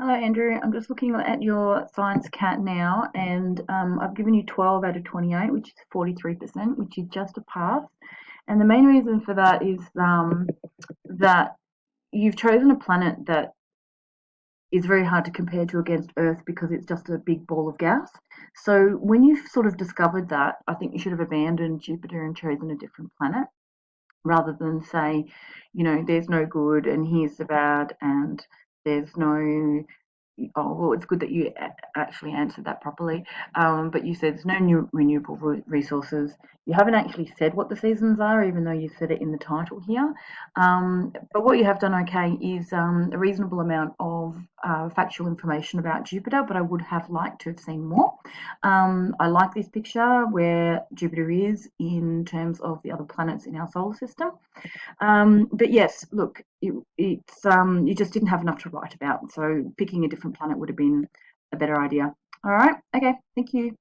Hello, Andrew. I'm just looking at your science cat now, and I've given you 12 out of 28, which is 43%, which is just a pass. And the main reason for that is that you've chosen a planet that is very hard to compare to against Earth because it's just a big ball of gas. So when you've sort of discovered that, I think you should have abandoned Jupiter and chosen a different planet rather than say, there's no good and here's the bad and there's no. Oh, well, it's good that you actually answered that properly. But you said there's no new renewable resources. You haven't actually said what the seasons are, even though you said it in the title here. But what you have done okay is a reasonable amount of factual information about Jupiter, but I would have liked to have seen more. I like this picture where Jupiter is in terms of the other planets in our solar system. But yes, look, it's you just didn't have enough to write about, so picking a different planet would have been a better idea. All right, okay, thank you.